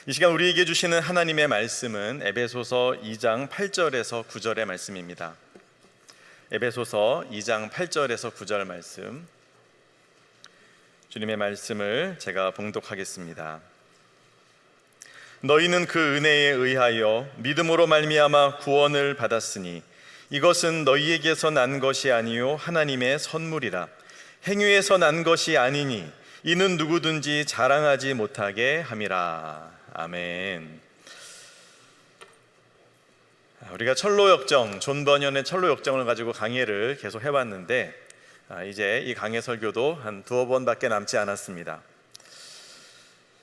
이 시간 우리에게 주시는 하나님의 말씀은 에베소서 2장 8절에서 9절의 말씀입니다. 에베소서 2장 8절에서 9절 말씀, 주님의 말씀을 제가 봉독하겠습니다. 너희는 그 은혜에 의하여 믿음으로 말미암아 구원을 받았으니 이것은 너희에게서 난 것이 아니요 하나님의 선물이라. 행위에서 난 것이 아니니 이는 누구든지 자랑하지 못하게 함이라. 아멘. 우리가 철로역정, 존 버년의 철로역정을 가지고 강해를 계속 해왔는데 이제 이 강해 설교도 한 두어 번밖에 남지 않았습니다.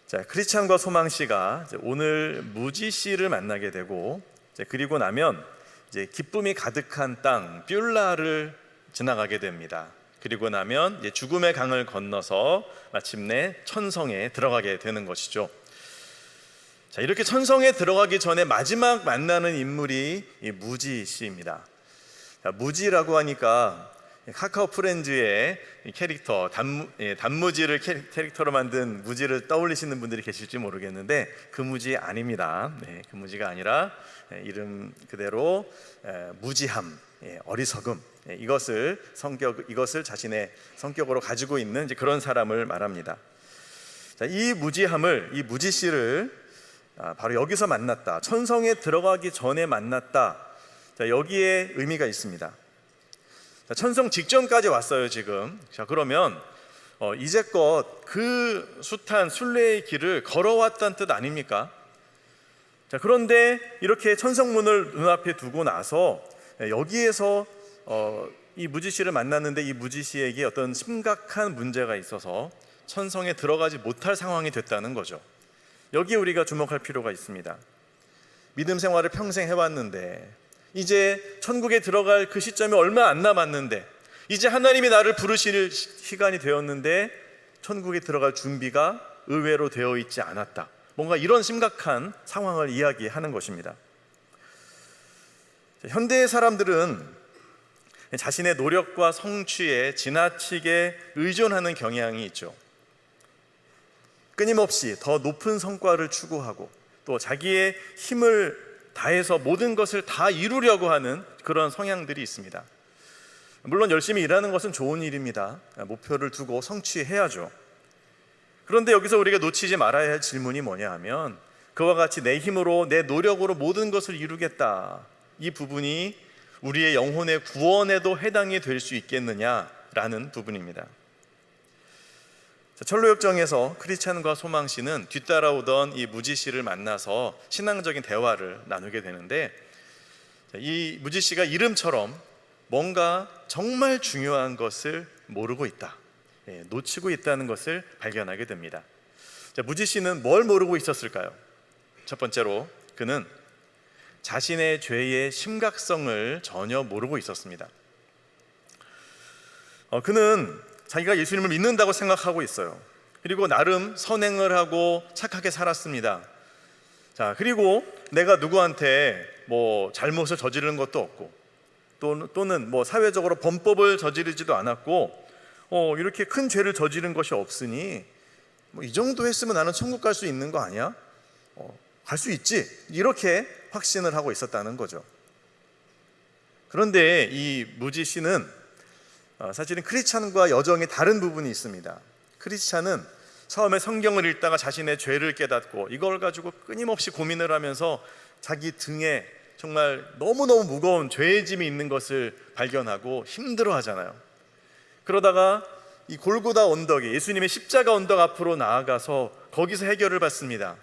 자, 크리스찬과 소망씨가 오늘 무지씨를 만나게 되고, 그리고 나면 이제 기쁨이 가득한 땅 뷸라를 지나가게 됩니다. 그리고 나면 이제 죽음의 강을 건너서 마침내 천성에 들어가게 되는 것이죠. 자, 이렇게 천성에 들어가기 전에 마지막 만나는 인물이 이 무지 씨입니다. 자, 무지라고 하니까 카카오 프렌즈의 캐릭터 단무지를 캐릭터로 만든 무지를 떠올리시는 분들이 계실지 모르겠는데 그 무지 아닙니다. 그 무지가 아니라 이름 그대로 무지함, 어리석음, 이것을 자신의 성격으로 가지고 있는 이제 그런 사람을 말합니다. 자, 이 무지함을, 이 무지 씨를 바로 여기서 만났다, 천성에 들어가기 전에 만났다. 자, 여기에 의미가 있습니다. 자, 천성 직전까지 왔어요 지금. 자, 그러면 이제껏 그 숱한 순례의 길을 걸어왔다는 뜻 아닙니까? 자, 그런데 이렇게 천성문을 눈앞에 두고 나서 여기에서 이 무지씨를 만났는데 이 무지씨에게 어떤 심각한 문제가 있어서 천성에 들어가지 못할 상황이 됐다는 거죠. 여기에 우리가 주목할 필요가 있습니다. 믿음 생활을 평생 해왔는데 이제 천국에 들어갈 그 시점이 얼마 안 남았는데, 이제 하나님이 나를 부르실 시간이 되었는데 천국에 들어갈 준비가 의외로 되어 있지 않았다. 뭔가 이런 심각한 상황을 이야기하는 것입니다. 현대의 사람들은 자신의 노력과 성취에 지나치게 의존하는 경향이 있죠. 끊임없이 더 높은 성과를 추구하고 또 자기의 힘을 다해서 모든 것을 다 이루려고 하는 그런 성향들이 있습니다. 물론 열심히 일하는 것은 좋은 일입니다. 목표를 두고 성취해야죠. 그런데 여기서 우리가 놓치지 말아야 할 질문이 뭐냐 하면, 그와 같이 내 힘으로 내 노력으로 모든 것을 이루겠다, 이 부분이 우리의 영혼의 구원에도 해당이 될 수 있겠느냐라는 부분입니다. 철로역정에서 크리스찬과 소망씨는 뒤따라오던 이 무지씨를 만나서 신앙적인 대화를 나누게 되는데, 이 무지씨가 이름처럼 뭔가 정말 중요한 것을 모르고 있다, 놓치고 있다는 것을 발견하게 됩니다. 자, 무지씨는 뭘 모르고 있었을까요? 첫 번째로 그는 자신의 죄의 심각성을 전혀 모르고 있었습니다. 그는 자기가 예수님을 믿는다고 생각하고 있어요. 그리고 나름 선행을 하고 착하게 살았습니다. 자, 그리고 내가 누구한테 뭐 잘못을 저지르는 것도 없고 또는 뭐 사회적으로 범법을 저지르지도 않았고 이렇게 큰 죄를 저지른 것이 없으니 뭐 이 정도 했으면 나는 천국 갈 수 있는 거 아니야? 갈 수 있지, 이렇게 확신을 하고 있었다는 거죠. 그런데 이 무지 씨는 사실은 크리스찬과 여정이 다른 부분이 있습니다. 크리스찬은 처음에 성경을 읽다가 자신의 죄를 깨닫고 이걸 가지고 끊임없이 고민을 하면서 자기 등에 정말 너무너무 무거운 죄의 짐이 있는 것을 발견하고 힘들어 하잖아요. 그러다가 이 골고다 언덕에, 예수님의 십자가 언덕 앞으로 나아가서 거기서 해결을 받습니다.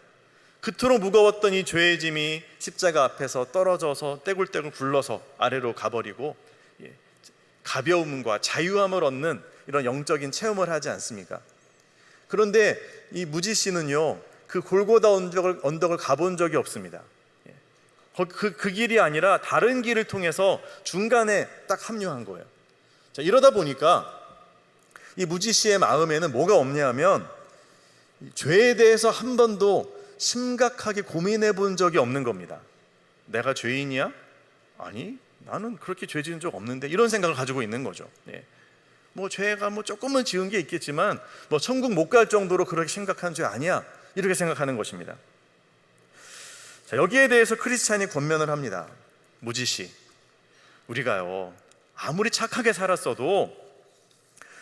그토록 무거웠던 이 죄의 짐이 십자가 앞에서 떨어져서 떼굴떼굴 굴러서 아래로 가버리고 가벼움과 자유함을 얻는 이런 영적인 체험을 하지 않습니까? 그런데 이 무지 씨는요, 그 골고다 언덕을 가본 적이 없습니다. 그 길이 아니라 다른 길을 통해서 중간에 딱 합류한 거예요. 자, 이러다 보니까 이 무지 씨의 마음에는 뭐가 없냐 하면, 죄에 대해서 한 번도 심각하게 고민해 본 적이 없는 겁니다. 내가 죄인이야? 아니, 나는 그렇게 죄 지은 적 없는데, 이런 생각을 가지고 있는 거죠. 뭐 죄가 뭐 조금은 지은 게 있겠지만 뭐 천국 못 갈 정도로 그렇게 심각한 죄 아니야, 이렇게 생각하는 것입니다. 자, 여기에 대해서 크리스찬이 권면을 합니다. 무지시, 우리가요 아무리 착하게 살았어도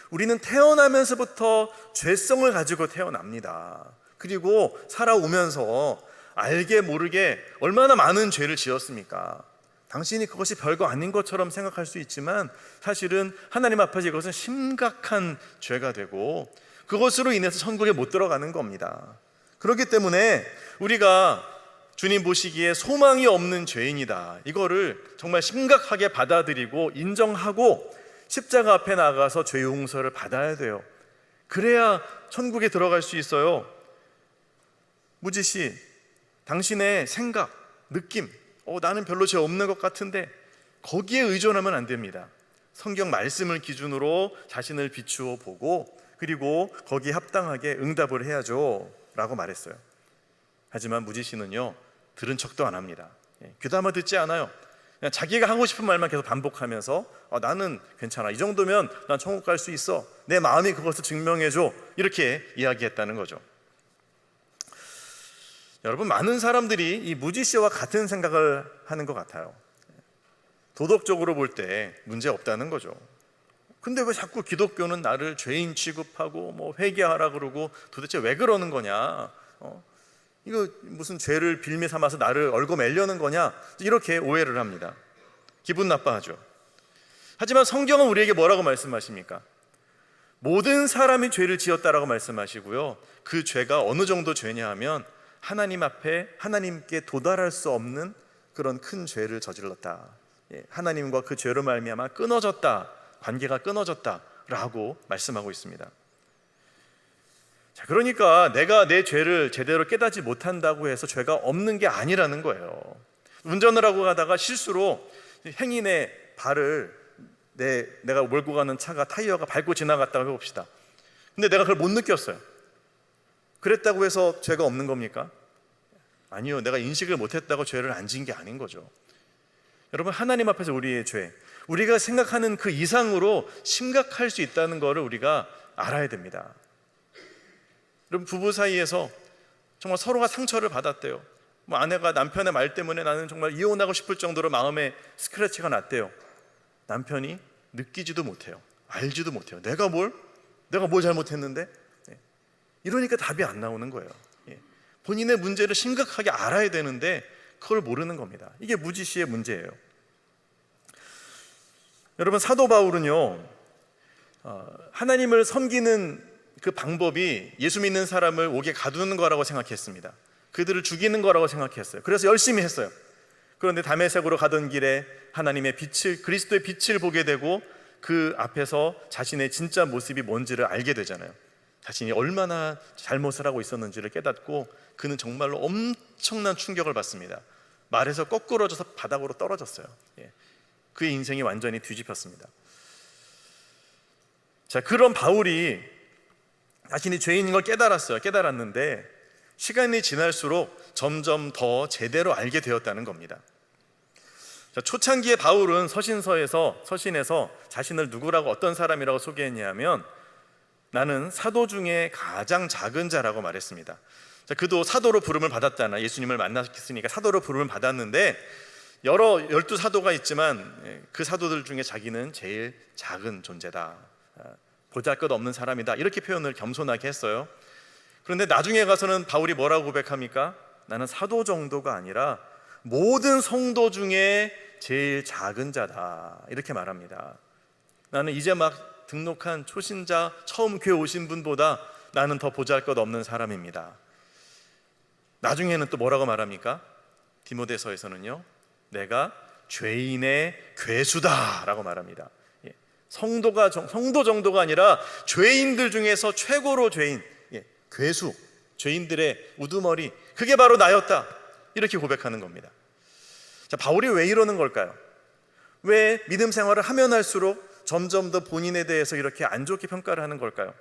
우리는 태어나면서부터 죄성을 가지고 태어납니다. 그리고 살아오면서 알게 모르게 얼마나 많은 죄를 지었습니까? 당신이 그것이 별거 아닌 것처럼 생각할 수 있지만 사실은 하나님 앞에서 이것은 심각한 죄가 되고 그것으로 인해서 천국에 못 들어가는 겁니다. 그렇기 때문에 우리가 주님 보시기에 소망이 없는 죄인이다, 이거를 정말 심각하게 받아들이고 인정하고 십자가 앞에 나가서 죄 용서를 받아야 돼요. 그래야 천국에 들어갈 수 있어요. 무지시, 당신의 생각, 느낌, 나는 별로 죄 없는 것 같은데 거기에 의존하면 안 됩니다. 성경 말씀을 기준으로 자신을 비추어 보고 그리고 거기에 합당하게 응답을 해야죠 라고 말했어요. 하지만 무지시는요 들은 척도 안 합니다. 귀담아 듣지 않아요. 그냥 자기가 하고 싶은 말만 계속 반복하면서 나는 괜찮아, 이 정도면 난 천국 갈 수 있어, 내 마음이 그것을 증명해줘, 이렇게 이야기했다는 거죠. 여러분, 많은 사람들이 이 무지시와 같은 생각을 하는 것 같아요. 도덕적으로 볼 때 문제 없다는 거죠. 근데 왜 자꾸 기독교는 나를 죄인 취급하고 뭐 회개하라 그러고 도대체 왜 그러는 거냐, 이거 무슨 죄를 빌미 삼아서 나를 얽어매려는 거냐, 이렇게 오해를 합니다. 기분 나빠하죠. 하지만 성경은 우리에게 뭐라고 말씀하십니까? 모든 사람이 죄를 지었다라고 말씀하시고요, 그 죄가 어느 정도 죄냐 하면 하나님 앞에 하나님께 도달할 수 없는 그런 큰 죄를 저질렀다, 하나님과 그 죄로 말미암아 끊어졌다, 관계가 끊어졌다라고 말씀하고 있습니다. 자, 그러니까 내가 내 죄를 제대로 깨닫지 못한다고 해서 죄가 없는 게 아니라는 거예요. 운전을 하고 가다가 실수로 행인의 발을 내가 몰고 가는 차가 타이어가 밟고 지나갔다고 해봅시다. 근데 내가 그걸 못 느꼈어요. 그랬다고 해서 죄가 없는 겁니까? 아니요, 내가 인식을 못했다고 죄를 안 지은 게 아닌 거죠. 여러분, 하나님 앞에서 우리의 죄, 우리가 생각하는 그 이상으로 심각할 수 있다는 것을 우리가 알아야 됩니다. 여러분, 부부 사이에서 정말 서로가 상처를 받았대요. 뭐 아내가 남편의 말 때문에 나는 정말 이혼하고 싶을 정도로 마음에 스크래치가 났대요. 남편이 느끼지도 못해요. 알지도 못해요. 내가 뭘 잘못했는데? 이러니까 답이 안 나오는 거예요. 본인의 문제를 심각하게 알아야 되는데 그걸 모르는 겁니다. 이게 무지시의 문제예요. 여러분, 사도 바울은요 하나님을 섬기는 그 방법이 예수 믿는 사람을 옥에 가두는 거라고 생각했습니다. 그들을 죽이는 거라고 생각했어요. 그래서 열심히 했어요. 그런데 다메섹으로 가던 길에 하나님의 빛을, 그리스도의 빛을 보게 되고 그 앞에서 자신의 진짜 모습이 뭔지를 알게 되잖아요. 자신이 얼마나 잘못을 하고 있었는지를 깨닫고 그는 정말로 엄청난 충격을 받습니다. 말에서 거꾸러져서 바닥으로 떨어졌어요. 그의 인생이 완전히 뒤집혔습니다. 자, 그런 바울이 자신이 죄인인 걸 깨달았는데 시간이 지날수록 점점 더 제대로 알게 되었다는 겁니다. 자, 초창기에 바울은 서신에서 자신을 누구라고, 어떤 사람이라고 소개했냐면 나는 사도 중에 가장 작은 자라고 말했습니다. 자, 그도 사도로 부름을 받았잖아요. 예수님을 만났으니까 사도로 부름을 받았는데 12사도가 있지만 그 사도들 중에 자기는 제일 작은 존재다, 보잘것없는 사람이다, 이렇게 표현을 겸손하게 했어요. 그런데 나중에 가서는 바울이 뭐라고 고백합니까? 나는 사도 정도가 아니라 모든 성도 중에 제일 작은 자다, 이렇게 말합니다. 나는 이제 막 등록한 초신자, 처음 교회 오신 분보다 나는 더 보잘것없는 사람입니다. 나중에는 또 뭐라고 말합니까? 디모데서에서는요, 내가 죄인의 괴수다 라고 말합니다. 성도 정도가 아니라 죄인들 중에서 최고로 죄인, 괴수, 죄인들의 우두머리, 그게 바로 나였다, 이렇게 고백하는 겁니다. 자, 바울이 왜 이러는 걸까요? 왜 믿음 생활을 하면 할수록 점점 더 본인에 대해서 이렇게 안 좋게 평가를 하는 걸까요?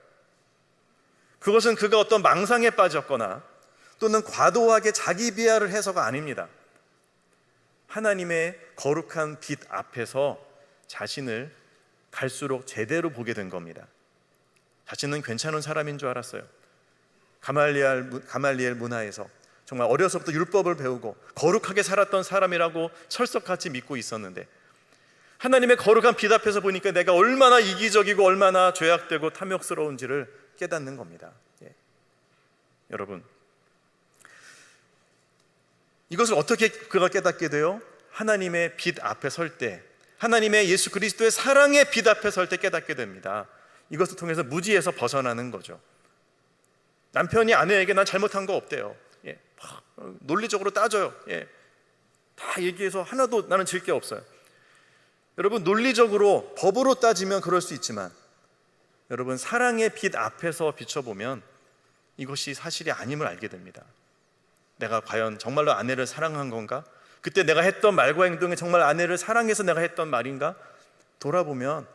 그것은 그가 어떤 망상에 빠졌거나 또는 과도하게 자기 비하를 해서가 아닙니다. 하나님의 거룩한 빛 앞에서 자신을 갈수록 제대로 보게 된 겁니다. 자신은 괜찮은 사람인 줄 알았어요. 가말리엘 문화에서 정말 어려서부터 율법을 배우고 거룩하게 살았던 사람이라고 철석같이 믿고 있었는데, 하나님의 거룩한 빛 앞에서 보니까 내가 얼마나 이기적이고 얼마나 죄악되고 탐욕스러운지를 깨닫는 겁니다. 여러분, 이것을 어떻게 그가 깨닫게 돼요? 하나님의 빛 앞에 설 때, 하나님의 예수 그리스도의 사랑의 빛 앞에 설 때 깨닫게 됩니다. 이것을 통해서 무지에서 벗어나는 거죠. 남편이 아내에게 난 잘못한 거 없대요. 논리적으로 따져요. 다 얘기해서 하나도 나는 질 게 없어요. 여러분, 논리적으로 법으로 따지면 그럴 수 있지만, 여러분, 사랑의 빛 앞에서 비춰보면 이것이 사실이 아님을 알게 됩니다. 내가 과연 정말로 아내를 사랑한 건가? 그때 내가 했던 말과 행동이 정말 아내를 사랑해서 내가 했던 말인가? 돌아보면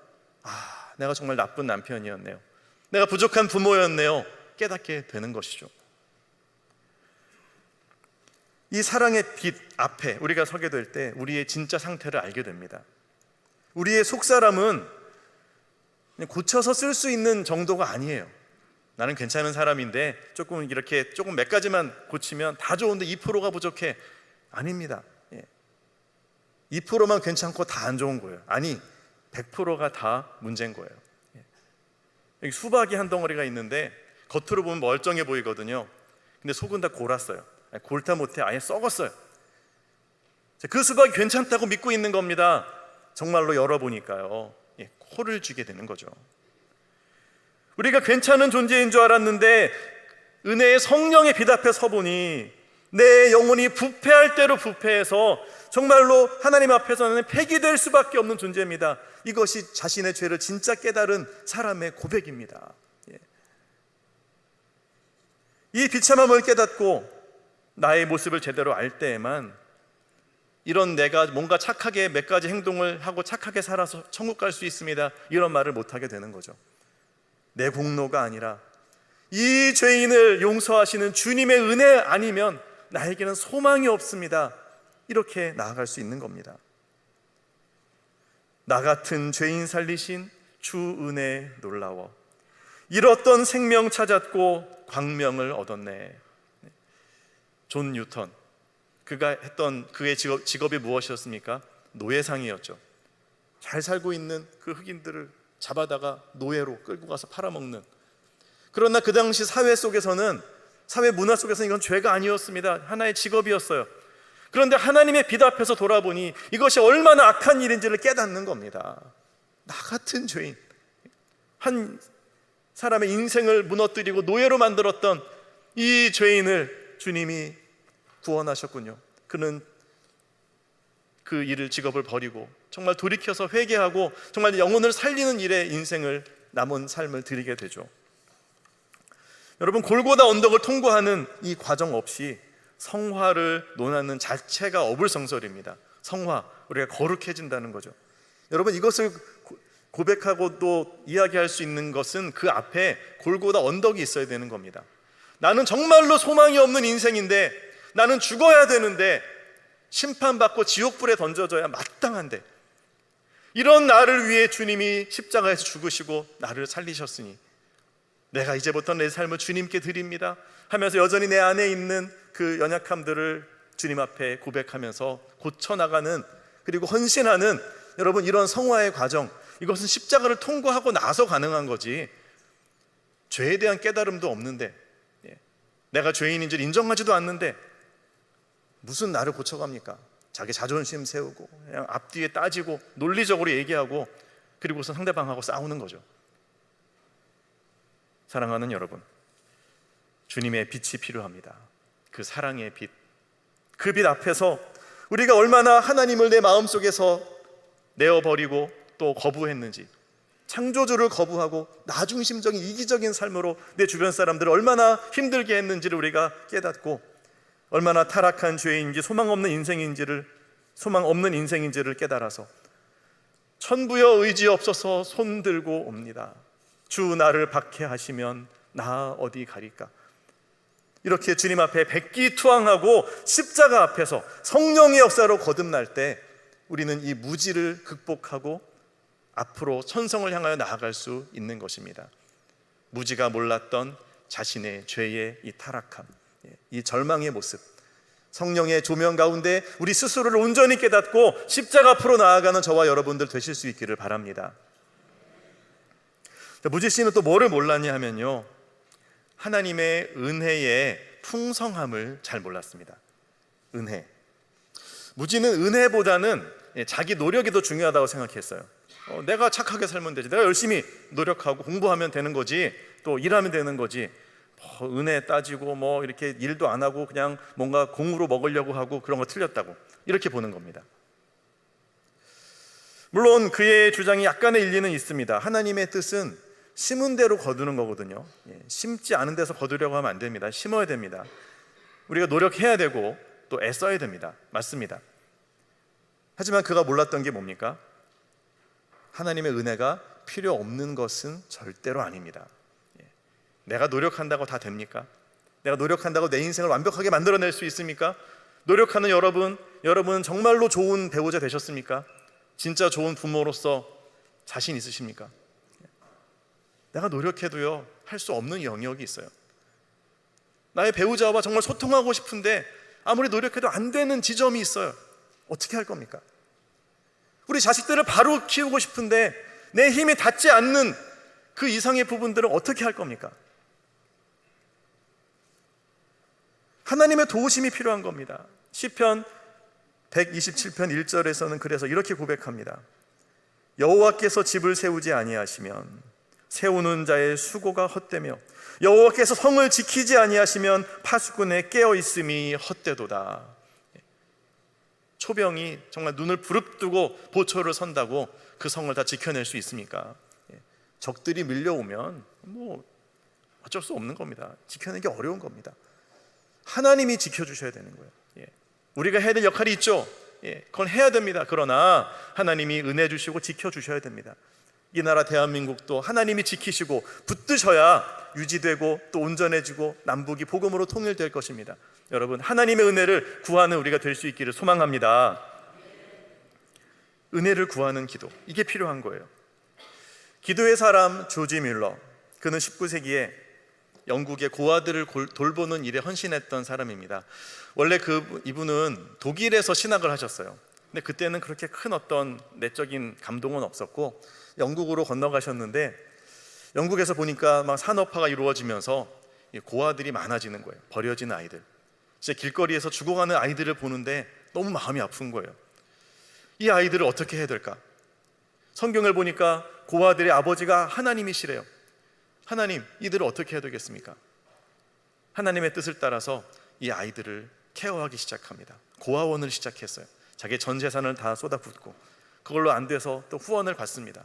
내가 정말 나쁜 남편이었네요, 내가 부족한 부모였네요, 깨닫게 되는 것이죠. 이 사랑의 빛 앞에 우리가 서게 될 때 우리의 진짜 상태를 알게 됩니다. 우리의 속사람은 고쳐서 쓸 수 있는 정도가 아니에요. 나는 괜찮은 사람인데 조금 몇 가지만 고치면 다 좋은데 2%가 부족해. 아닙니다. 2%만 괜찮고 다 안 좋은 거예요. 아니, 100%가 다 문제인 거예요. 여기 수박이 한 덩어리가 있는데 겉으로 보면 멀쩡해 보이거든요. 근데 속은 다 골았어요. 골다 못해 아예 썩었어요. 그 수박이 괜찮다고 믿고 있는 겁니다. 정말로 열어보니까요, 코를 쥐게 되는 거죠. 우리가 괜찮은 존재인 줄 알았는데 은혜의 성령의 빛 앞에 서보니 내 영혼이 부패할 대로 부패해서 정말로 하나님 앞에서는 폐기될 수밖에 없는 존재입니다. 이것이 자신의 죄를 진짜 깨달은 사람의 고백입니다. 이 비참함을 깨닫고 나의 모습을 제대로 알 때에만 이런 내가 뭔가 착하게 몇 가지 행동을 하고 착하게 살아서 천국 갈 수 있습니다, 이런 말을 못하게 되는 거죠. 내 공로가 아니라 이 죄인을 용서하시는 주님의 은혜 아니면 나에게는 소망이 없습니다, 이렇게 나아갈 수 있는 겁니다. 나 같은 죄인 살리신 주 은혜 놀라워, 잃었던 생명 찾았고 광명을 얻었네. 존 뉴턴, 그가 했던 그의 직업이 무엇이었습니까? 노예상이었죠. 잘 살고 있는 그 흑인들을 잡아다가 노예로 끌고 가서 팔아먹는. 그러나 그 당시 사회 문화 속에서는 이건 죄가 아니었습니다. 하나의 직업이었어요. 그런데 하나님의 빛 앞에서 돌아보니 이것이 얼마나 악한 일인지를 깨닫는 겁니다. 나 같은 죄인, 한 사람의 인생을 무너뜨리고 노예로 만들었던 이 죄인을 주님이 구원하셨군요. 그는 그 일을, 직업을 버리고 정말 돌이켜서 회개하고 정말 영혼을 살리는 일에 인생을, 남은 삶을 드리게 되죠. 여러분, 골고다 언덕을 통과하는 이 과정 없이 성화를 논하는 자체가 어불성설입니다. 성화, 우리가 거룩해진다는 거죠. 여러분, 이것을 고백하고 또 이야기할 수 있는 것은 그 앞에 골고다 언덕이 있어야 되는 겁니다. 나는 정말로 소망이 없는 인생인데, 나는 죽어야 되는데, 심판받고 지옥불에 던져져야 마땅한데, 이런 나를 위해 주님이 십자가에서 죽으시고 나를 살리셨으니 내가 이제부터 내 삶을 주님께 드립니다 하면서 여전히 내 안에 있는 그 연약함들을 주님 앞에 고백하면서 고쳐나가는, 그리고 헌신하는, 여러분, 이런 성화의 과정, 이것은 십자가를 통과하고 나서 가능한 거지, 죄에 대한 깨달음도 없는데, 내가 죄인인 줄 인정하지도 않는데 무슨 나를 고쳐갑니까? 자기 자존심 세우고 그냥 앞뒤에 따지고 논리적으로 얘기하고 그리고서 상대방하고 싸우는 거죠. 사랑하는 여러분, 주님의 빛이 필요합니다. 그 사랑의 빛, 그 빛 앞에서 우리가 얼마나 하나님을 내 마음속에서 내어버리고 또 거부했는지, 창조주를 거부하고 나중심적인 이기적인 삶으로 내 주변 사람들을 얼마나 힘들게 했는지를 우리가 깨닫고, 얼마나 타락한 죄인지 소망 없는 인생인지를 깨달아서 천부여 의지 없어서 손 들고 옵니다. 주 나를 박해하시면 나 어디 가리까. 이렇게 주님 앞에 백기투항하고 십자가 앞에서 성령의 역사로 거듭날 때 우리는 이 무지를 극복하고 앞으로 천성을 향하여 나아갈 수 있는 것입니다. 무지가 몰랐던 자신의 죄의 이 타락함, 이 절망의 모습, 성령의 조명 가운데 우리 스스로를 온전히 깨닫고 십자가 앞으로 나아가는 저와 여러분들 되실 수 있기를 바랍니다. 무지 씨는 또 뭐를 몰랐냐 하면요, 하나님의 은혜의 풍성함을 잘 몰랐습니다. 은혜. 무지는 은혜보다는 자기 노력이 더 중요하다고 생각했어요. 내가 착하게 살면 되지, 내가 열심히 노력하고 공부하면 되는 거지, 또 일하면 되는 거지, 은혜 따지고 이렇게 일도 안 하고 그냥 뭔가 공으로 먹으려고 하고 그런 거 틀렸다고 이렇게 보는 겁니다. 물론 그의 주장이 약간의 일리는 있습니다. 하나님의 뜻은 심은 대로 거두는 거거든요. 심지 않은 데서 거두려고 하면 안 됩니다. 심어야 됩니다. 우리가 노력해야 되고 또 애써야 됩니다. 맞습니다. 하지만 그가 몰랐던 게 뭡니까? 하나님의 은혜가 필요 없는 것은 절대로 아닙니다. 내가 노력한다고 다 됩니까? 내가 노력한다고 내 인생을 완벽하게 만들어낼 수 있습니까? 노력하는 여러분 정말로 좋은 배우자 되셨습니까? 진짜 좋은 부모로서 자신 있으십니까? 내가 노력해도요, 할 수 없는 영역이 있어요. 나의 배우자와 정말 소통하고 싶은데 아무리 노력해도 안 되는 지점이 있어요. 어떻게 할 겁니까? 우리 자식들을 바로 키우고 싶은데 내 힘이 닿지 않는 그 이상의 부분들은 어떻게 할 겁니까? 하나님의 도우심이 필요한 겁니다. 시편 127편 1절에서는 그래서 이렇게 고백합니다. 여호와께서 집을 세우지 아니하시면 세우는 자의 수고가 헛되며 여호와께서 성을 지키지 아니하시면 파수꾼의 깨어있음이 헛되도다. 초병이 정말 눈을 부릅뜨고 보초를 선다고 그 성을 다 지켜낼 수 있습니까? 적들이 밀려오면 어쩔 수 없는 겁니다. 지켜내기 어려운 겁니다. 하나님이 지켜주셔야 되는 거예요. 우리가 해야 될 역할이 있죠. 그건 해야 됩니다. 그러나 하나님이 은혜 주시고 지켜주셔야 됩니다. 이 나라 대한민국도 하나님이 지키시고 붙드셔야 유지되고 또 온전해지고 남북이 복음으로 통일될 것입니다. 여러분, 하나님의 은혜를 구하는 우리가 될 수 있기를 소망합니다. 은혜를 구하는 기도, 이게 필요한 거예요. 기도의 사람 조지 뮬러, 그는 19세기에 영국의 고아들을 돌보는 일에 헌신했던 사람입니다. 원래 이분은 독일에서 신학을 하셨어요. 근데 그때는 그렇게 큰 어떤 내적인 감동은 없었고 영국으로 건너가셨는데, 영국에서 보니까 막 산업화가 이루어지면서 고아들이 많아지는 거예요. 버려진 아이들, 진짜 길거리에서 죽어가는 아이들을 보는데 너무 마음이 아픈 거예요. 이 아이들을 어떻게 해야 될까? 성경을 보니까 고아들의 아버지가 하나님이시래요. 하나님, 이들을 어떻게 해야 되겠습니까? 하나님의 뜻을 따라서 이 아이들을 케어하기 시작합니다. 고아원을 시작했어요. 자기 전 재산을 다 쏟아붓고 그걸로 안 돼서 또 후원을 받습니다.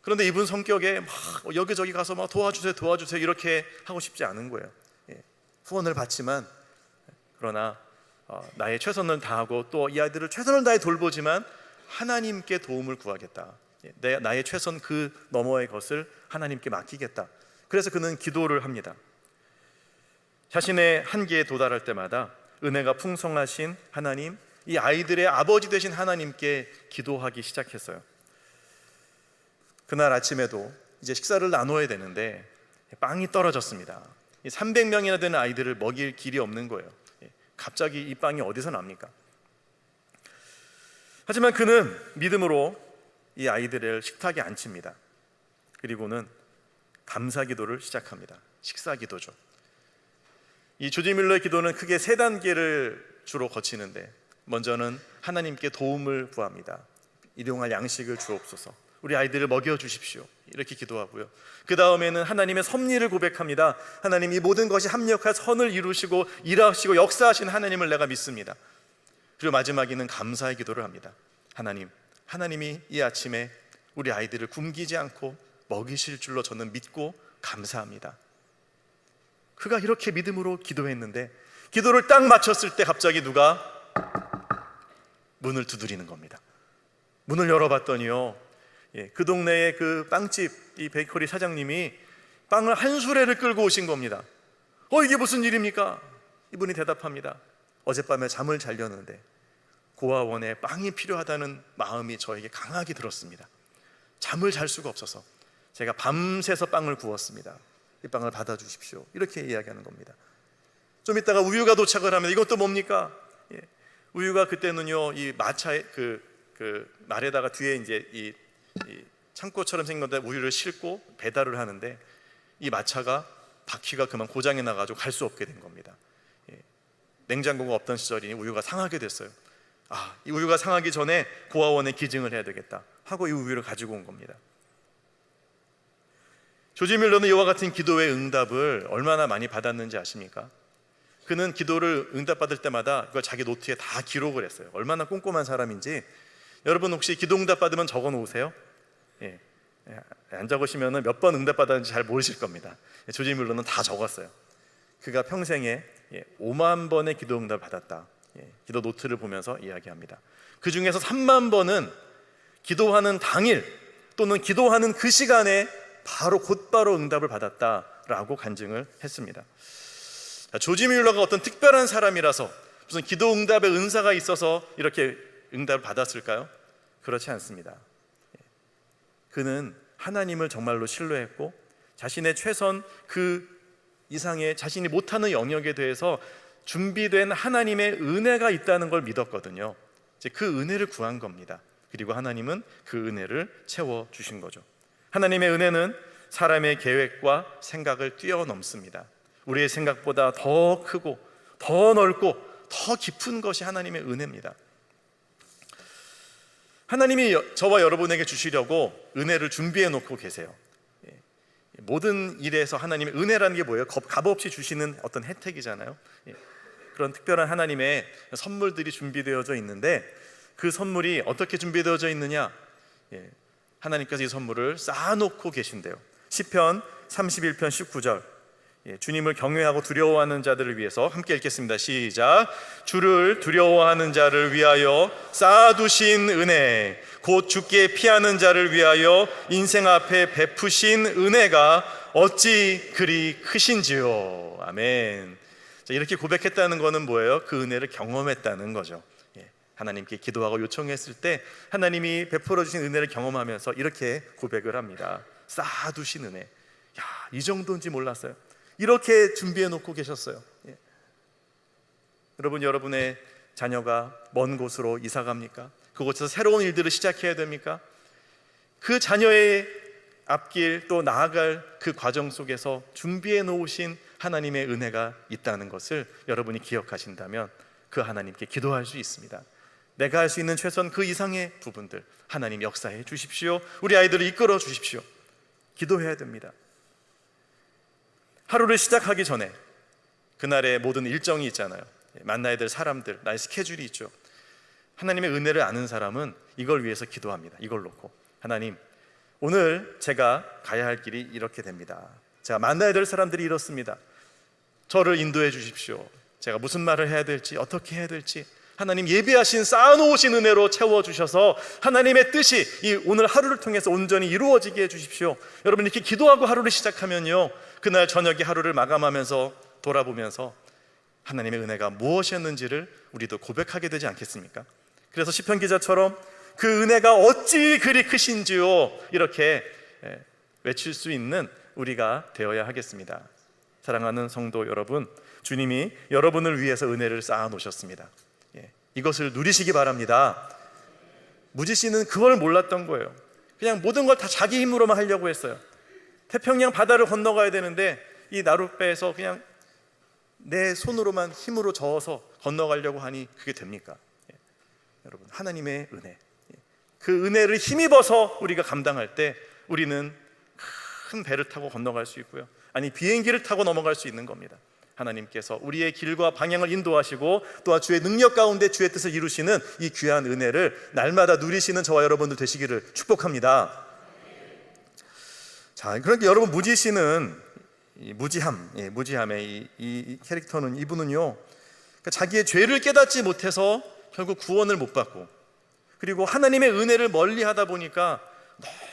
그런데 이분 성격에 막 여기저기 가서 막 도와주세요 이렇게 하고 싶지 않은 거예요. 후원을 받지만, 그러나 나의 최선을 다하고 또 이 아이들을 최선을 다해 돌보지만 하나님께 도움을 구하겠다. 나의 최선 그 너머의 것을 하나님께 맡기겠다. 그래서 그는 기도를 합니다. 자신의 한계에 도달할 때마다 은혜가 풍성하신 하나님, 이 아이들의 아버지 되신 하나님께 기도하기 시작했어요. 그날 아침에도 이제 식사를 나눠야 되는데 빵이 떨어졌습니다. 300명이나 되는 아이들을 먹일 길이 없는 거예요. 갑자기 이 빵이 어디서 납니까? 하지만 그는 믿음으로 이 아이들을 식탁에 앉힙니다. 그리고는 감사 기도를 시작합니다. 식사 기도죠. 이 조지 뮬러의 기도는 크게 3단계를 주로 거치는데, 먼저는 하나님께 도움을 구합니다. 일용할 양식을 주옵소서, 우리 아이들을 먹여주십시오, 이렇게 기도하고요. 그 다음에는 하나님의 섭리를 고백합니다. 하나님, 이 모든 것이 합력한 선을 이루시고 일하시고 역사하신 하나님을 내가 믿습니다. 그리고 마지막에는 감사의 기도를 합니다. 하나님이 이 아침에 우리 아이들을 굶기지 않고 먹이실 줄로 저는 믿고 감사합니다. 그가 이렇게 믿음으로 기도했는데, 기도를 딱 마쳤을 때 갑자기 누가 문을 두드리는 겁니다. 문을 열어봤더니요, 그 동네의 그 빵집, 이 베이커리 사장님이 빵을 한 수레를 끌고 오신 겁니다. 이게 무슨 일입니까? 이분이 대답합니다. 어젯밤에 잠을 자려는데 고아원에 빵이 필요하다는 마음이 저에게 강하게 들었습니다. 잠을 잘 수가 없어서 제가 밤새서 빵을 구웠습니다. 이 빵을 받아주십시오, 이렇게 이야기하는 겁니다. 좀 있다가 우유가 도착을 하면 이것도 뭡니까? 우유가 그때는요, 이 마차의 그 말에다가 뒤에 이제 이 창고처럼 생긴 건데 우유를 싣고 배달을 하는데 이 마차가 바퀴가 그만 고장이 나가지고 갈 수 없게 된 겁니다. 냉장고가 없던 시절이니 우유가 상하게 됐어요. 이 우유가 상하기 전에 고아원에 기증을 해야 되겠다 하고 이 우유를 가지고 온 겁니다. 조지 뮬러는 이와 같은 기도의 응답을 얼마나 많이 받았는지 아십니까? 그는 기도를 응답받을 때마다 그걸 자기 노트에 다 기록을 했어요. 얼마나 꼼꼼한 사람인지. 여러분 혹시 기도 응답 받으면 적어 놓으세요? 안 적으시면 몇 번 응답 받았는지 잘 모르실 겁니다. 조지 뮬러는 다 적었어요. 그가 평생에 5만 번의 기도 응답을 받았다. 기도 노트를 보면서 이야기합니다. 그 중에서 3만 번은 기도하는 당일 또는 기도하는 그 시간에 곧바로 응답을 받았다라고 간증을 했습니다. 조지 뮬러가 어떤 특별한 사람이라서 무슨 기도 응답의 은사가 있어서 이렇게 응답을 받았을까요? 그렇지 않습니다. 그는 하나님을 정말로 신뢰했고 자신의 최선 그 이상의 자신이 못하는 영역에 대해서 준비된 하나님의 은혜가 있다는 걸 믿었거든요. 이제 그 은혜를 구한 겁니다. 그리고 하나님은 그 은혜를 채워주신 거죠. 하나님의 은혜는 사람의 계획과 생각을 뛰어넘습니다. 우리의 생각보다 더 크고 더 넓고 더 깊은 것이 하나님의 은혜입니다. 하나님이 저와 여러분에게 주시려고 은혜를 준비해 놓고 계세요. 모든 일에서 하나님의 은혜라는 게 뭐예요? 값없이 주시는 어떤 혜택이잖아요. 그런 특별한 하나님의 선물들이 준비되어져 있는데 그 선물이 어떻게 준비되어져 있느냐? 하나님께서 이 선물을 쌓아놓고 계신대요. 시편 31편 19절, 주님을 경외하고 두려워하는 자들을 위해서 함께 읽겠습니다. 시작. 주를 두려워하는 자를 위하여 쌓아두신 은혜, 곧 주께 피하는 자를 위하여 인생 앞에 베푸신 은혜가 어찌 그리 크신지요. 아멘. 자, 이렇게 고백했다는 것은 뭐예요? 그 은혜를 경험했다는 거죠. 하나님께 기도하고 요청했을 때 하나님이 베풀어 주신 은혜를 경험하면서 이렇게 고백을 합니다. 쌓아두신 은혜. 이 정도인지 몰랐어요. 이렇게 준비해 놓고 계셨어요. 여러분, 여러분의 자녀가 먼 곳으로 이사 갑니까? 그곳에서 새로운 일들을 시작해야 됩니까? 그 자녀의 앞길 또 나아갈 그 과정 속에서 준비해 놓으신 하나님의 은혜가 있다는 것을 여러분이 기억하신다면 그 하나님께 기도할 수 있습니다. 내가 할 수 있는 최선 그 이상의 부분들 하나님 역사해 주십시오. 우리 아이들을 이끌어 주십시오. 기도해야 됩니다. 하루를 시작하기 전에 그날의 모든 일정이 있잖아요. 만나야 될 사람들, 나의 스케줄이 있죠. 하나님의 은혜를 아는 사람은 이걸 위해서 기도합니다. 이걸 놓고 하나님, 오늘 제가 가야 할 길이 이렇게 됩니다. 제가 만나야 될 사람들이 이렇습니다. 저를 인도해 주십시오. 제가 무슨 말을 해야 될지, 어떻게 해야 될지 하나님 예비하신 쌓아놓으신 은혜로 채워주셔서 하나님의 뜻이 이 오늘 하루를 통해서 온전히 이루어지게 해주십시오. 여러분, 이렇게 기도하고 하루를 시작하면요, 그날 저녁에 하루를 마감하면서 돌아보면서 하나님의 은혜가 무엇이었는지를 우리도 고백하게 되지 않겠습니까? 그래서 시편 기자처럼 그 은혜가 어찌 그리 크신지요 이렇게 외칠 수 있는 우리가 되어야 하겠습니다. 사랑하는 성도 여러분, 주님이 여러분을 위해서 은혜를 쌓아 놓으셨습니다. 이것을 누리시기 바랍니다. 무지 씨는 그걸 몰랐던 거예요. 그냥 모든 걸 다 자기 힘으로만 하려고 했어요. 태평양 바다를 건너가야 되는데 이 나룻배에서 그냥 내 손으로만 힘으로 저어서 건너가려고 하니 그게 됩니까? 여러분, 하나님의 은혜, 그 은혜를 힘입어서 우리가 감당할 때 우리는 큰 배를 타고 건너갈 수 있고요, 아니 비행기를 타고 넘어갈 수 있는 겁니다. 하나님께서 우리의 길과 방향을 인도하시고 또한 주의 능력 가운데 주의 뜻을 이루시는 이 귀한 은혜를 날마다 누리시는 저와 여러분들 되시기를 축복합니다. 자, 그러니까 여러분, 무지 씨는 무지함의 이 캐릭터는, 이분은요, 그러니까 자기의 죄를 깨닫지 못해서 결국 구원을 못 받고, 그리고 하나님의 은혜를 멀리하다 보니까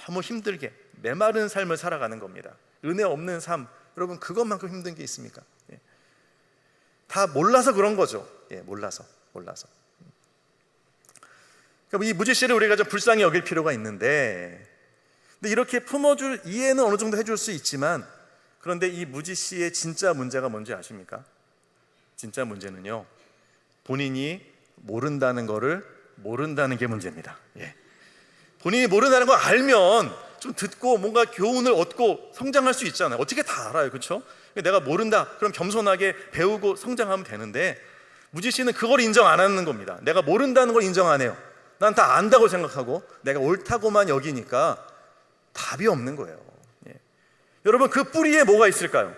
너무 힘들게 메마른 삶을 살아가는 겁니다. 은혜 없는 삶, 여러분, 그것만큼 힘든 게 있습니까? 다 몰라서 그런 거죠. 몰라서. 그러니까 이 무지 씨를 우리가 좀 불쌍히 여길 필요가 있는데, 근데 이렇게 품어줄 이해는 어느 정도 해줄 수 있지만, 그런데 이 무지 씨의 진짜 문제가 뭔지 아십니까? 진짜 문제는요, 본인이 모른다는 거를 모른다는 게 문제입니다. 본인이 모른다는 걸 알면 좀 듣고 뭔가 교훈을 얻고 성장할 수 있잖아요. 어떻게 다 알아요, 그렇죠? 내가 모른다, 그럼 겸손하게 배우고 성장하면 되는데, 무지 씨는 그걸 인정 안 하는 겁니다. 내가 모른다는 걸 인정 안 해요. 난 다 안다고 생각하고 내가 옳다고만 여기니까 답이 없는 거예요. 여러분, 그 뿌리에 뭐가 있을까요?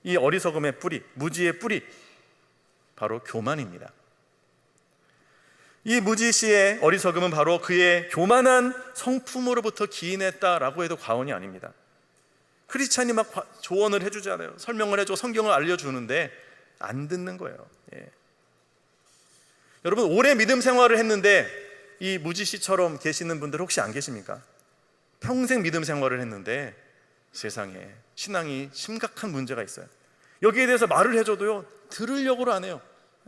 이 어리석음의 뿌리, 무지의 뿌리, 바로 교만입니다. 이 무지 씨의 어리석음은 바로 그의 교만한 성품으로부터 기인했다라고 해도 과언이 아닙니다. 크리스찬이 막 조언을 해주잖아요. 설명을 해주고 성경을 알려주는데 안 듣는 거예요. 여러분, 오래 믿음 생활을 했는데 이 무지 씨처럼 계시는 분들 혹시 안 계십니까? 평생 믿음 생활을 했는데 세상에 신앙이 심각한 문제가 있어요. 여기에 대해서 말을 해줘도요, 들으려고를 안 해요.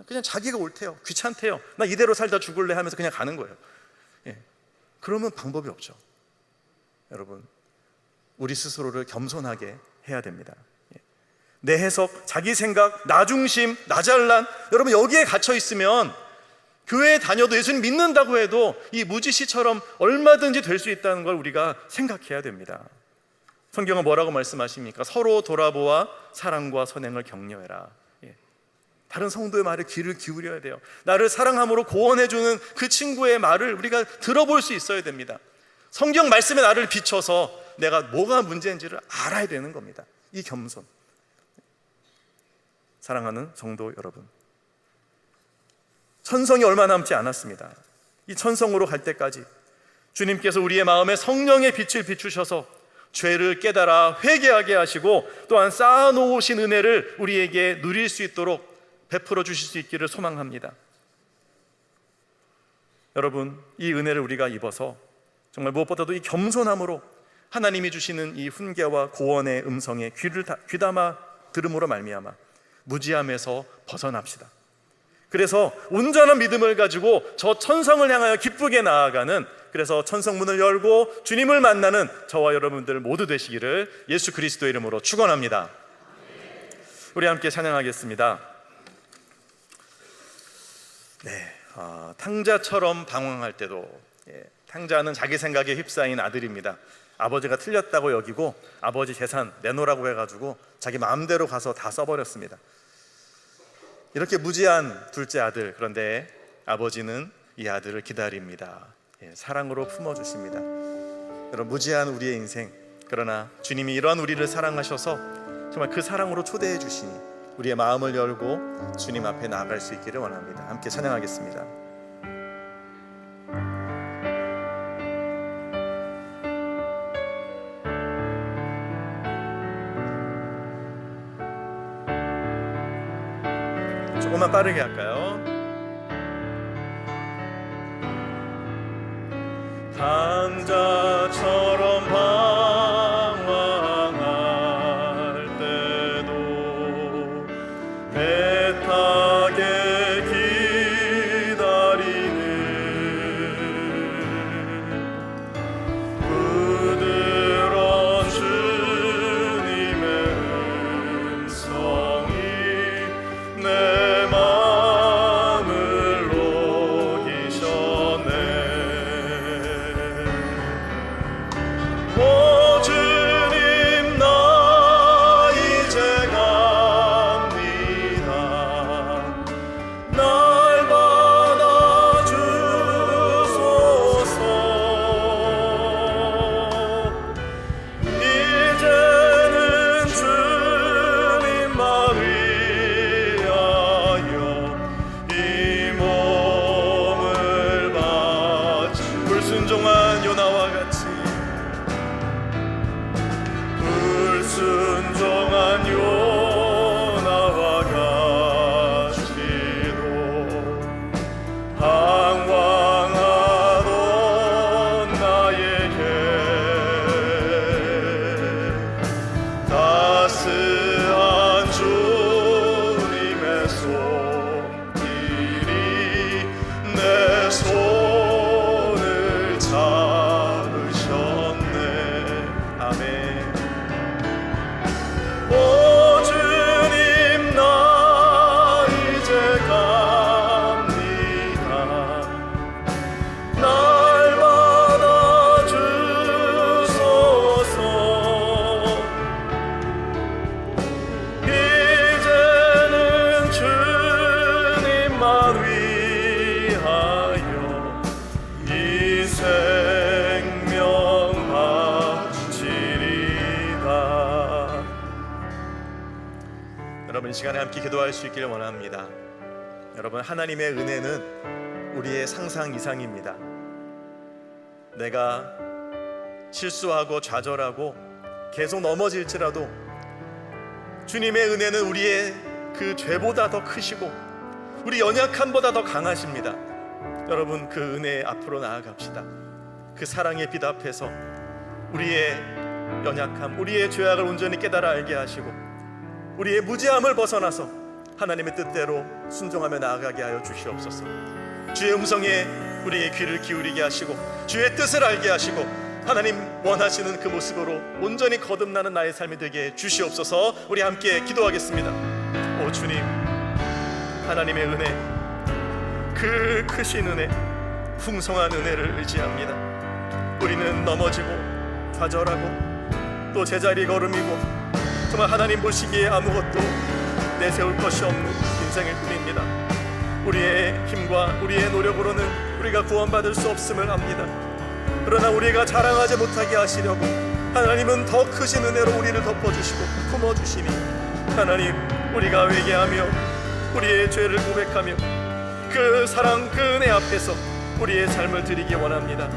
그냥 자기가 옳대요, 귀찮대요, 나 이대로 살다 죽을래 하면서 그냥 가는 거예요. 그러면 방법이 없죠. 여러분, 우리 스스로를 겸손하게 해야 됩니다. 내 해석, 자기 생각, 나 중심, 나 잘난, 여러분 여기에 갇혀 있으면 교회에 다녀도 예수님 믿는다고 해도 이 무지 씨처럼 얼마든지 될 수 있다는 걸 우리가 생각해야 됩니다. 성경은 뭐라고 말씀하십니까? 서로 돌아보아 사랑과 선행을 격려해라. 다른 성도의 말에 귀를 기울여야 돼요. 나를 사랑함으로 고언해주는 그 친구의 말을 우리가 들어볼 수 있어야 됩니다. 성경 말씀에 나를 비춰서 내가 뭐가 문제인지를 알아야 되는 겁니다. 이 겸손. 사랑하는 성도 여러분, 천성이 얼마 남지 않았습니다. 이 천성으로 갈 때까지 주님께서 우리의 마음에 성령의 빛을 비추셔서 죄를 깨달아 회개하게 하시고 또한 쌓아놓으신 은혜를 우리에게 누릴 수 있도록 베풀어 주실 수 있기를 소망합니다. 여러분, 이 은혜를 우리가 입어서 정말 무엇보다도 이 겸손함으로 하나님이 주시는 이 훈계와 고언의 음성에 귀담아 들음으로 말미암아 무지함에서 벗어납시다. 그래서 온전한 믿음을 가지고 저 천성을 향하여 기쁘게 나아가는, 그래서 천성문을 열고 주님을 만나는 저와 여러분들 모두 되시기를 예수 그리스도의 이름으로 축원합니다. 우리 함께 찬양하겠습니다. 탕자처럼 방황할 때도, 탕자는 자기 생각에 휩싸인 아들입니다. 아버지가 틀렸다고 여기고 아버지 재산 내놓으라고 해가지고 자기 마음대로 가서 다 써버렸습니다. 이렇게 무지한 둘째 아들, 그런데 아버지는 이 아들을 기다립니다. 사랑으로 품어주십니다. 여러분, 무지한 우리의 인생, 그러나 주님이 이러한 우리를 사랑하셔서 정말 그 사랑으로 초대해 주시니 우리의 마음을 열고 주님 앞에 나아갈 수 있기를 원합니다. 함께 찬양하겠습니다. 조금만 빠르게 할까요? 탕자처럼 방황할 때도 애타게 기다리는 부드러운 주님의 음성이 내 마음을 녹이셨네. 오 주님, 나 이제 갑니다. 여러분 이 시간에 함께 기도할 수 있기를 원합니다. 여러분, 하나님의 은혜는 우리의 상상 이상입니다. 내가 실수하고 좌절하고 계속 넘어질지라도 주님의 은혜는 우리의 그 죄보다 더 크시고 우리 연약함보다 더 강하십니다. 여러분, 그 은혜 앞으로 나아갑시다. 그 사랑의 빛 앞에서 우리의 연약함, 우리의 죄악을 온전히 깨달아 알게 하시고 우리의 무지함을 벗어나서 하나님의 뜻대로 순종하며 나아가게 하여 주시옵소서. 주의 음성에 우리의 귀를 기울이게 하시고 주의 뜻을 알게 하시고 하나님 원하시는 그 모습으로 온전히 거듭나는 나의 삶이 되게 해 주시옵소서. 우리 함께 기도하겠습니다. 오 주님, 하나님의 은혜, 그 크신 은혜, 풍성한 은혜를 의지합니다. 우리는 넘어지고 좌절하고 또 제자리 걸음이고 정말 하나님 보시기에 아무것도 내세울 것이 없는 인생일 뿐입니다. 우리의 힘과 우리의 노력으로는 우리가 구원받을 수 없음을 압니다. 그러나 우리가 자랑하지 못하게 하시려고 하나님은 더 크신 은혜로 우리를 덮어주시고 품어주시니 하나님, 우리가 회개하며 우리의 죄를 고백하며 그 사랑, 그 은혜 앞에서 우리의 삶을 드리기 원합니다.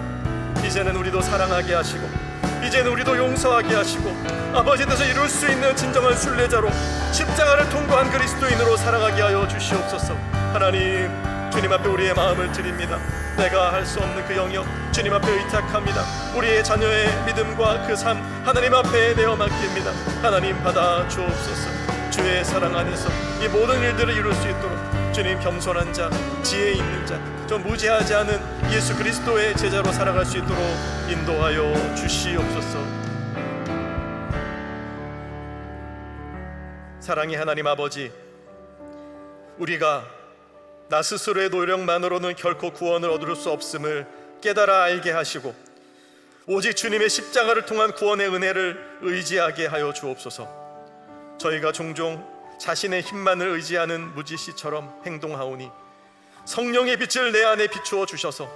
이제는 우리도 사랑하게 하시고 이제는 우리도 용서하게 하시고 아버지 뜻을 이룰 수 있는 진정한 순례자로 십자가를 통과한 그리스도인으로 살아가게 하여 주시옵소서. 하나님, 주님 앞에 우리의 마음을 드립니다. 내가 할 수 없는 그 영역 주님 앞에 의탁합니다. 우리의 자녀의 믿음과 그 삶 하나님 앞에 내어 맡깁니다. 하나님 받아 주옵소서. 주의 사랑 안에서 이 모든 일들을 이룰 수 있도록 주님, 겸손한 자, 지혜 있는 자, 좀 무지하지 않은 예수 그리스도의 제자로 살아갈 수 있도록 인도하여 주시옵소서. 사랑의 하나님 아버지, 우리가 나 스스로의 노력만으로는 결코 구원을 얻을 수 없음을 깨달아 알게 하시고 오직 주님의 십자가를 통한 구원의 은혜를 의지하게 하여 주옵소서. 저희가 종종 자신의 힘만을 의지하는 무지씨처럼 행동하오니 성령의 빛을 내 안에 비추어 주셔서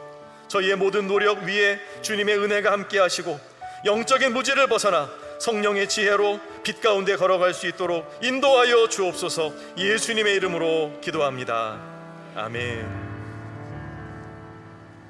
저희의 모든 노력 위에 주님의 은혜가 함께 하시고 영적인 무지를 벗어나 성령의 지혜로 빛 가운데 걸어갈 수 있도록 인도하여 주옵소서. 예수님의 이름으로 기도합니다. 아멘.